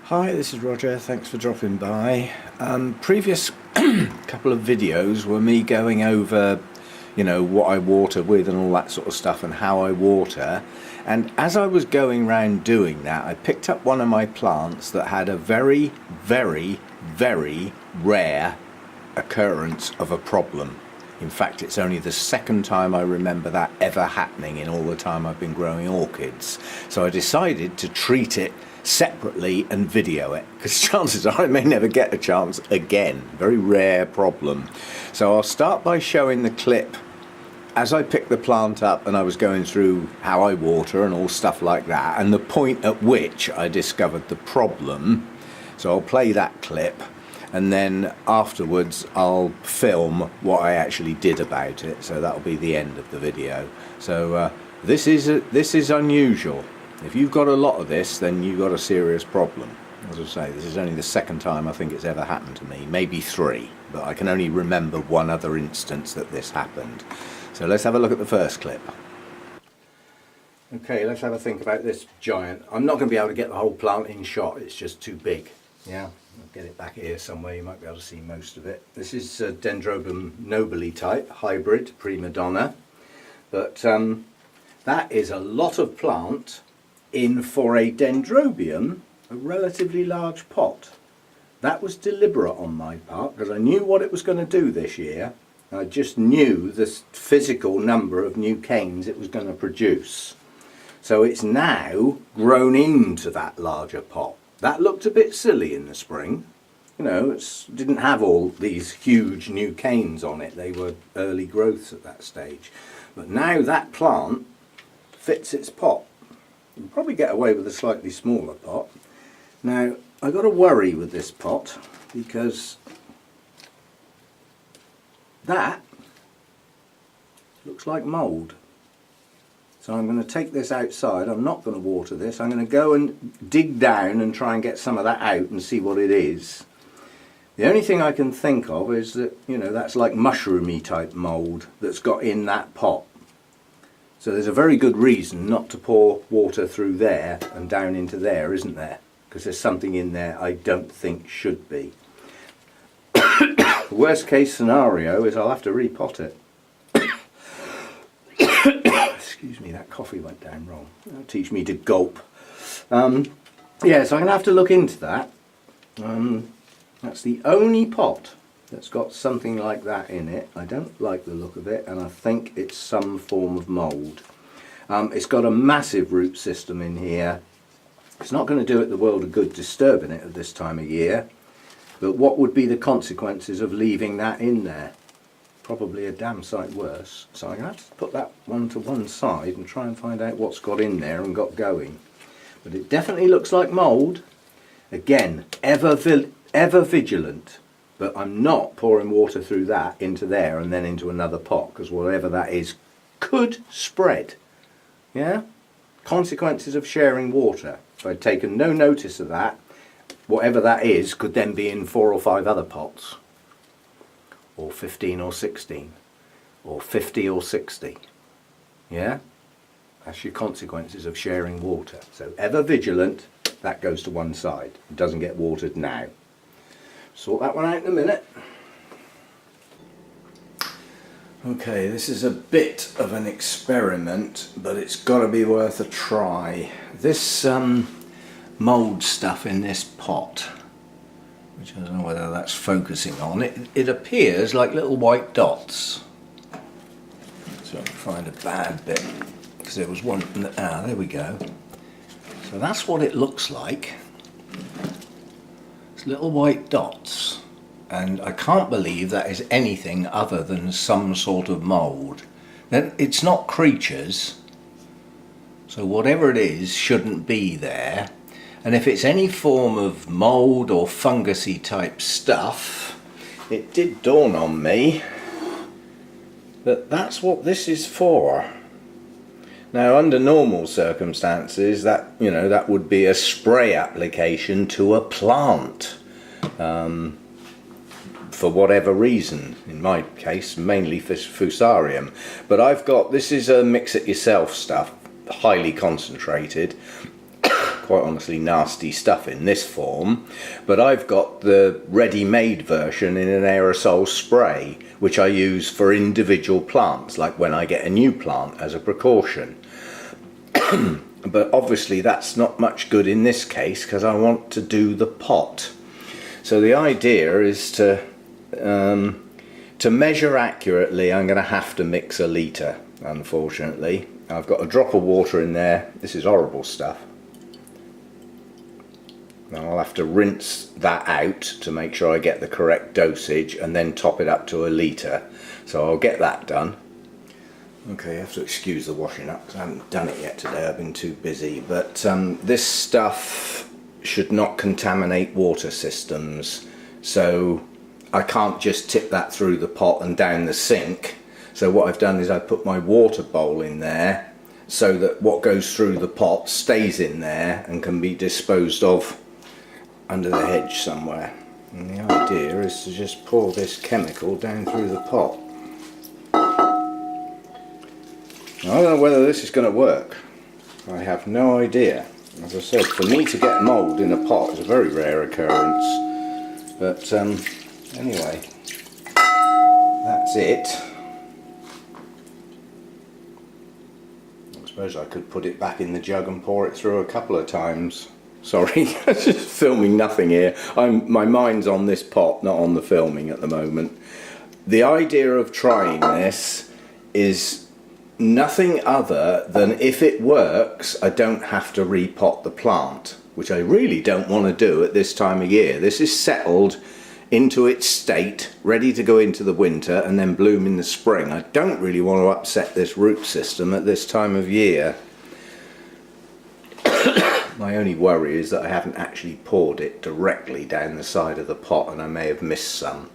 Hi, this is Roger. Thanks for dropping by. Previous couple of videos were me going over, what I water with and all that sort of stuff and how I water. And as I was going around doing that, I picked up one of my plants that had a very, very, very rare occurrence of a problem. In fact, it's only the second time I remember that ever happening in all the time I've been growing orchids. So I decided to treat it separately and video it, because chances are I may never get a chance again. Very rare problem. So I'll start by showing the clip as I picked the plant up and I was going through how I water and all stuff like that, and the point at which I discovered the problem. So I'll play that clip, and then afterwards I'll film what I actually did about it. So that'll be the end of the video. So this is unusual. If you've got a lot of this, then you've got a serious problem. As I say, this is only the second time I think it's ever happened to me, maybe three, but I can only remember one other instance that this happened. So let's have a look at the first clip. Okay, let's have a think about this giant. I'm not going to be able to get the whole plant in shot, it's just too big. Yeah, I'll get it back here somewhere, you might be able to see most of it. This is Dendrobium nobile type, hybrid, prima donna. But that is a lot of plant in, for a dendrobium, a relatively large pot. That was deliberate on my part, because I knew what it was going to do this year. I just knew the physical number of new canes it was going to produce. So it's now grown into that larger pot. That looked a bit silly in the spring. It didn't have all these huge new canes on it. They were early growths at that stage. But now that plant fits its pot. You can probably get away with a slightly smaller pot. Now, I've got to worry with this pot because that looks like mould. So I'm going to take this outside. I'm not going to water this. I'm going to go and dig down and try and get some of that out and see what it is. The only thing I can think of is that, that's like mushroomy type mould that's got in that pot. So there's a very good reason not to pour water through there and down into there, isn't there? Because there's something in there I don't think should be. The worst case scenario is I'll have to repot it. Excuse me, that coffee went down wrong. That'll teach me to gulp. Yeah, so I'm going to have to look into that. That's the only pot that's got something like that in it. I don't like the look of it, and I think it's some form of mould. It's got a massive root system in here. It's not going to do it the world of good disturbing it at this time of year, but what would be the consequences of leaving that in there? Probably a damn sight worse. So I'm going to have to put that one to one side and try and find out what's got in there and got going. But it definitely looks like mould. Again, ever vigilant. But I'm not pouring water through that into there and then into another pot, because whatever that is could spread. Yeah? Consequences of sharing water. If I'd taken no notice of that, whatever that is could then be in 4 or 5 other pots. Or 15 or 16. Or 50 or 60. Yeah? That's your consequences of sharing water. So ever vigilant, that goes to one side. It doesn't get watered now. Sort that one out in a minute. Okay, this is a bit of an experiment, but it's got to be worth a try. This mould stuff in this pot, which I don't know whether that's focusing on, it appears like little white dots. So I can find a bad bit, because there was one, there we go. So that's what it looks like. Little white dots, and I can't believe that is anything other than some sort of mould. Then it's not creatures, so whatever it is shouldn't be there. And if it's any form of mould or fungusy type stuff, it did dawn on me that that's what this is for. Now, under normal circumstances, that that would be a spray application to a plant, for whatever reason. In my case, mainly for fusarium. But I've got, this is a mix-it-yourself stuff, highly concentrated, quite honestly nasty stuff in this form, but I've got the ready-made version in an aerosol spray, which I use for individual plants, like when I get a new plant as a precaution. But obviously that's not much good in this case because I want to do the pot. So the idea is to measure accurately, I'm going to have to mix a litre, unfortunately. I've got a drop of water in there. This is horrible stuff. Now I'll have to rinse that out to make sure I get the correct dosage and then top it up to a litre. So I'll get that done. Okay, you have to excuse the washing up because I haven't done it yet today, I've been too busy. But this stuff should not contaminate water systems, so I can't just tip that through the pot and down the sink. So what I've done is I put my water bowl in there so that what goes through the pot stays in there and can be disposed of under the hedge somewhere. And the idea is to just pour this chemical down through the pot. I don't know whether this is going to work. I have no idea. As I said, for me to get mould in a pot is a very rare occurrence. But anyway, that's it. I suppose I could put it back in the jug and pour it through a couple of times. Sorry, I'm just filming nothing here. My mind's on this pot, not on the filming at the moment. The idea of trying this is nothing other than if it works, I don't have to repot the plant, which I really don't want to do at this time of year. This is settled into its state, ready to go into the winter and then bloom in the spring. I don't really want to upset this root system at this time of year. My only worry is that I haven't actually poured it directly down the side of the pot and I may have missed some.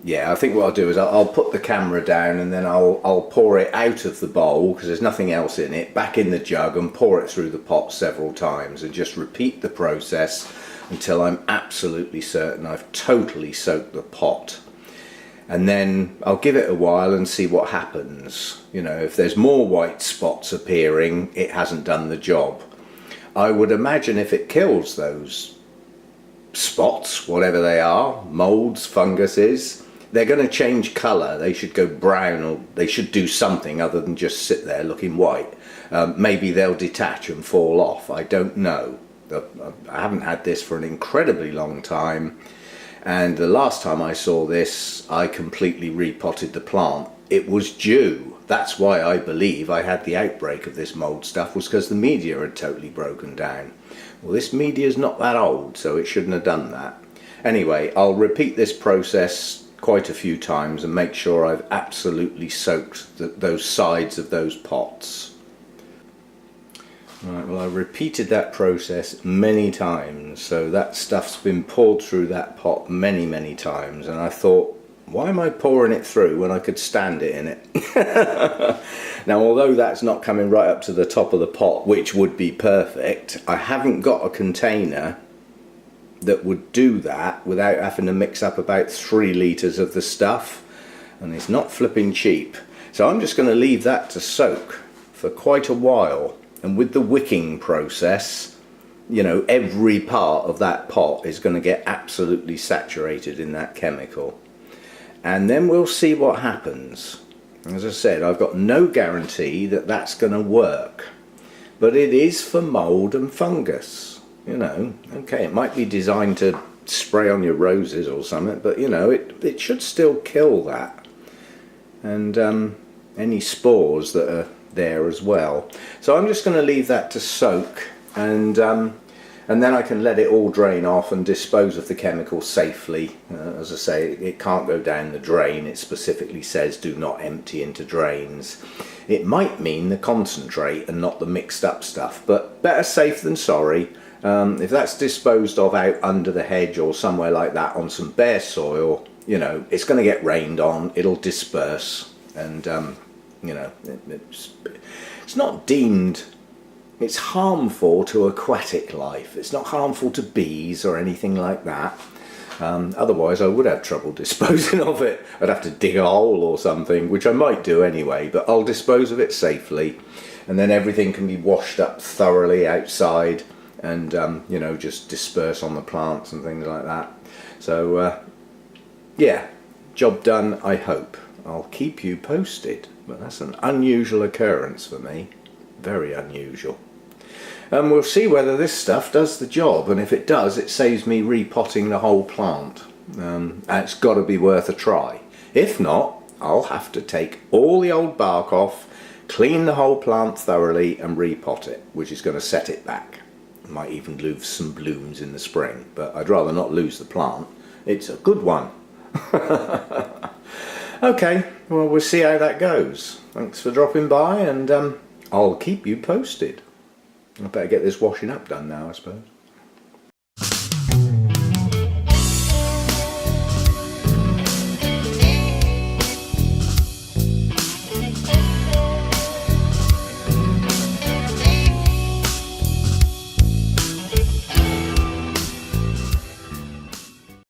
Yeah, I think what I'll do is I'll put the camera down and then I'll pour it out of the bowl because there's nothing else in it, back in the jug and pour it through the pot several times and just repeat the process until I'm absolutely certain I've totally soaked the pot. And then I'll give it a while and see what happens. You know, if there's more white spots appearing, it hasn't done the job. I would imagine if it kills those spots, whatever they are, moulds, funguses, they're going to change colour. They should go brown, or they should do something other than just sit there looking white. Maybe they'll detach and fall off. I don't know. I haven't had this for an incredibly long time, and the last time I saw this I completely repotted the plant. It was due. That's why I believe I had the outbreak of this mould stuff, was because the media had totally broken down. Well, this media is not that old, so it shouldn't have done that. Anyway, I'll repeat this process quite a few times and make sure I've absolutely soaked those sides of those pots. Right, well, I repeated that process many times, so that stuff's been poured through that pot many times, and I thought, why am I pouring it through when I could stand it in it? Now, although that's not coming right up to the top of the pot, which would be perfect, I haven't got a container that would do that without having to mix up about 3 litres of the stuff, and it's not flipping cheap. So I'm just going to leave that to soak for quite a while, and with the wicking process, you know, every part of that pot is going to get absolutely saturated in that chemical, and then we'll see what happens. As I said, I've got no guarantee that that's going to work, but it is for mould and fungus. You know, okay, it might be designed to spray on your roses or something, but you know, it should still kill that, and any spores that are there as well. So I'm just going to leave that to soak, and then I can let it all drain off and dispose of the chemical safely. As I say, it can't go down the drain. It specifically says do not empty into drains. It might mean the concentrate and not the mixed up stuff, but better safe than sorry. If that's disposed of out under the hedge or somewhere like that on some bare soil, you know, it's going to get rained on, it'll disperse, and you know, it's not deemed, it's harmful to aquatic life. It's not harmful to bees or anything like that. Otherwise I would have trouble disposing of it. I'd have to dig a hole or something, which I might do anyway, but I'll dispose of it safely, and then everything can be washed up thoroughly outside and you know, just disperse on the plants and things like that. So yeah, job done, I hope. I'll keep you posted, but that's an unusual occurrence for me, very unusual. And we'll see whether this stuff does the job, and if it does, it saves me repotting the whole plant. It's got to be worth a try. If not, I'll have to take all the old bark off, clean the whole plant thoroughly and repot it, which is going to set it back. Might even lose some blooms in the spring, but I'd rather not lose the plant. It's a good one. Okay, well, we'll see how that goes. Thanks for dropping by, and I'll keep you posted. I better get this washing up done now, I suppose.